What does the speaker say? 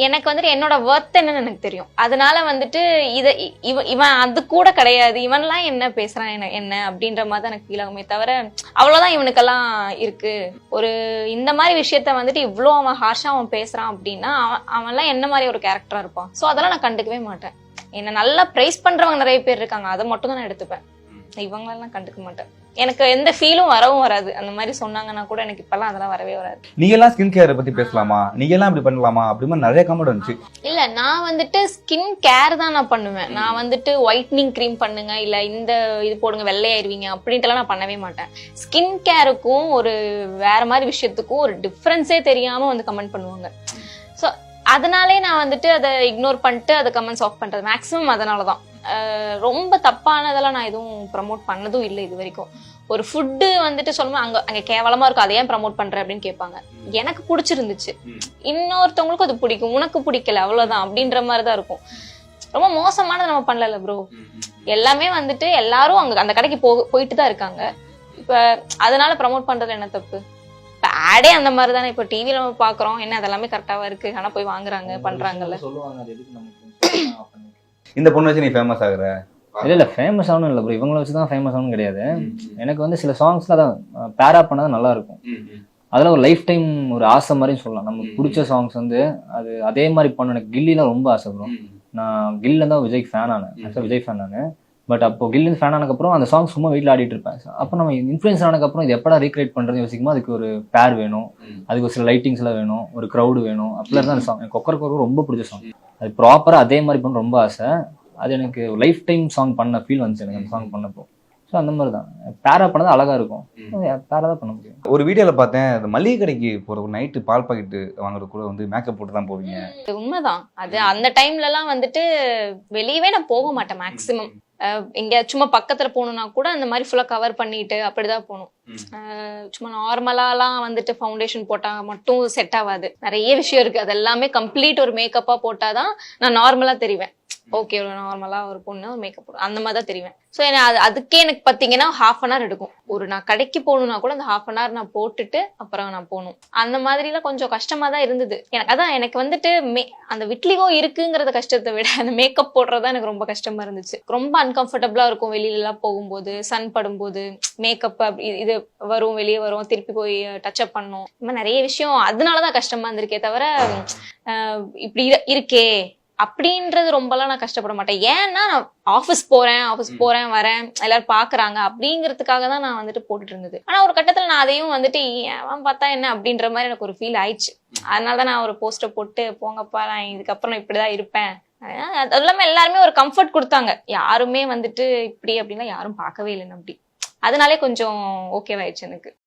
எனக்கு வந்துட்டு என்னோட ஒர்த் என்னன்னு எனக்கு தெரியும். அதனால வந்துட்டு இவன் அது கூட கிடையாது, இவன்லாம் என்ன பேசுறான் என்ன அப்படின்ற மாதிரி எனக்கு ஃபீல் ஆகுமே தவிர அவ்வளவுதான் இவனுக்கெல்லாம் இருக்கு. ஒரு இந்த மாதிரி விஷயத்த வந்துட்டு இவ்வளோ அவன் ஹார்ஷா அவன் பேசுறான் அப்படின்னா அவன்லாம் என்ன மாதிரி ஒரு கேரக்டரா இருப்பான். ஸோ அதெல்லாம் நான் கண்டுக்கவே மாட்டேன். என்ன நல்லா பிரைஸ் பண்றவங்க நிறைய பேர் இருக்காங்க, அதை மட்டும் தான் நான் எடுத்துப்பேன். இவங்களெல்லாம் கண்டுக்க மாட்டேன். எனக்கு எந்த ஃபீலும் வரவும் வராது. அந்த மாதிரி சொன்னாங்கன்னா கூட எனக்கு இப்பெல்லாம் அதெல்லாம் வரவே வராது. நீங்க எல்லாம் ஸ்கின் கேர் பத்தி பேசலாமா, நீங்க எல்லாம் இப்படி பண்ணலாமா அப்படி நிறைய கமெண்ட் வந்துச்சு. இல்ல, நான் வந்துட்டு ஸ்கின் கேர் தான் நான் பண்ணுவேன். நான் வந்துட்டு ஒயிட்னிங் கிரீம் பண்ணுங்க, இல்ல இந்த இது போடுங்க வெள்ளையாயிருவீங்க அப்படின்ட்டுலாம் நான் பண்ணவே மாட்டேன். ஸ்கின் கேருக்கும் ஒரு வேற மாதிரி விஷயத்துக்கும் ஒரு டிஃபரன்ஸே தெரியாம வந்து கமெண்ட் பண்ணுவாங்க. ஸோ அதனாலே நான் வந்துட்டு அதை இக்னோர் பண்ணிட்டு அதை கமெண்ட்ஸ் ஆஃப் பண்றது மேக்ஸிமம். அதனாலதான் ரொம்ப தப்பானதெல்லாம் நான் எதுவும் ப்ரமோட் பண்ணதும் இல்லை இது வரைக்கும். ஒரு ஃபுட்டு வந்துட்டு சொல்லணும் அங்க கேவலமா இருக்கும், அதை ஏன் ப்ரமோட் பண்ற அப்படின்னு கேட்பாங்க. எனக்கு பிடிச்சிருந்துச்சு, இன்னொருத்தவங்களுக்கும் அது பிடிக்கும், உனக்கு பிடிக்கல அவ்வளவுதான் அப்படின்ற மாதிரிதான் இருக்கும். ரொம்ப மோசமானது நம்ம பண்ணல ப்ரோ. எல்லாமே வந்துட்டு எல்லாரும் அங்க அந்த கடைக்கு போயிட்டு தான் இருக்காங்க. இப்ப அதனால ப்ரமோட் பண்றது என்ன தப்பு? இப்ப ஆடே அந்த மாதிரி தானே. இப்ப டிவில நம்ம பாக்குறோம், என்ன அதெல்லாமே கரெக்டாவா இருக்கு, ஆனா போய் வாங்குறாங்க பண்றாங்கல்ல. இந்த பொண்ணு வச்சு நீ ஃபேமஸ் ஆகுற? இல்ல ஃபேமஸ் ஆகணும் இல்லை ப்ரோ, இவங்களை வச்சுதான் ஃபேமஸ் ஆகணும் கிடையாது. எனக்கு வந்து சில சாங்ஸ்ல அதான் பேரா பண்ணது நல்லா இருக்கும். அதெல்லாம் ஒரு லைஃப் டைம் ஒரு ஆசை மாதிரி சொல்லலாம். நமக்கு பிடிச்ச சாங்ஸ் வந்து அது அதே மாதிரி பண்ண. எனக்கு கில்லிலாம் ரொம்ப ஆசை ப்ரோ. நான் கில்ல தான் விஜய் ஃபேன் ஆனேன். விஜய் ஃபேன் நான். பட் அப்போ கில்லு ஃபேன் ஆனதுக்கப்புறம் அந்த சாங் சும்மா வீட்டில் ஆடிட்டு இருப்பேன். அப்போ நம்ம இன்ஃப்ளூயன்ஸ் ஆனதுக்கப்புறம் இது எப்படா ரீக்ரியேட் பண்றது யோசிக்குமா, அதுக்கு ஒரு பேர் வேணும், அதுக்கு ஒரு சில லைட்டிங்ஸ் எல்லாம் வேணும், ஒரு க்ரௌடு வேணும். அப்படிலாம் தான் அந்த சாங் எனக்கு கொக்கர ரொம்ப பிடிச்ச சாங். அது ப்ராப்பரா அதே மாதிரி பண்ண ரொம்ப ஆசை. அது எனக்கு லைஃப் டைம் சாங் பண்ண ஃபீல் வந்துச்சு எனக்கு அந்த சாங் பண்ணப்போ. ஸோ அந்த மாதிரி தான் பேரா பண்ணது அழகா இருக்கும், பேரா தான் பண்ண முடியும். ஒரு வீடியோல பார்த்தேன், அந்த மளிகை கடைக்கு போற ஒரு நைட்டு பால் பாக்கெட்டு வாங்குறது கூட வந்து மேக்கப் போட்டு தான் போவீங்க. உண்மைதான். அது அந்த டைம்ல எல்லாம் வந்துட்டு வெளியவே நான் போக மாட்டேன் மேக்சிமம். எங்க சும்மா பக்கத்துல போகணும்னா கூட அந்த மாதிரி ஃபுல்லா கவர் பண்ணிட்டு அப்படிதான் போகணும். சும்மா நார்மலாலாம் வந்துட்டு ஃபவுண்டேஷன் போட்டா மட்டும் செட் ஆகாது. நிறைய விஷயம் இருக்கு, அது எல்லாமே கம்ப்ளீட் ஒரு மேக்கப்பா போட்டாதான் நான் நார்மலா தெரிவேன். ஓகே, நார்மலா ஒரு பொண்ணு மேக்கப் போடும் அந்த மாதிரி தான் தெரிவேன். ஸோ அதுக்கே எனக்கு பார்த்தீங்கன்னா 1/2 hour எடுக்கும். நான் கடைக்கு போகணும்னா கூட அந்த 1/2 hour நான் போட்டுட்டு அப்புறம் நான் போகணும். அந்த மாதிரிலாம் கொஞ்சம் கஷ்டமா தான் இருந்தது எனக்கு. அதான் எனக்கு வந்துட்டு அந்த விட்லிகோ இருக்குங்கிறத கஷ்டத்தை விட அந்த மேக்கப் போடுறதா எனக்கு ரொம்ப கஷ்டமா இருந்துச்சு. ரொம்ப அன்கம்ஃபர்டபுளா இருக்கும் வெளியில எல்லாம் போகும்போது, சன் படும்போது மேக்கப் அப்படி இது வரும், வெளியே வரும், திருப்பி போய் டச்சப் பண்ணும். இந்த மாதிரி நிறைய விஷயம் அதனாலதான் கஷ்டமா இருந்திருக்கே தவிர இப்படி இருக்கே அப்படின்றது ரொம்பலாம் நான் கஷ்டப்பட மாட்டேன். ஏன்னா நான் ஆஃபீஸ் போறேன் வரேன், எல்லாரும் பாக்குறாங்க அப்படிங்கிறதுக்காக தான் நான் வந்துட்டு போட்டுட்டு இருந்தது. ஆனா ஒரு கட்டத்துல நான் அதையும் வந்துட்டு அவன் பார்த்தா என்ன அப்படின்ற மாதிரி எனக்கு ஒரு ஃபீல் ஆயிடுச்சு. அதனாலதான் நான் ஒரு போஸ்டர் போட்டு போங்கப்பா நான் இதுக்கப்புறம் இப்படிதான் இருப்பேன். அது இல்லாம எல்லாருமே ஒரு கம்ஃபர்ட் கொடுத்தாங்க. யாருமே வந்துட்டு இப்படி அப்படின்னா யாரும் பார்க்கவே இல்லைன்னு அப்படி. அதனாலே கொஞ்சம் ஓகேவாயிடுச்சு எனக்கு.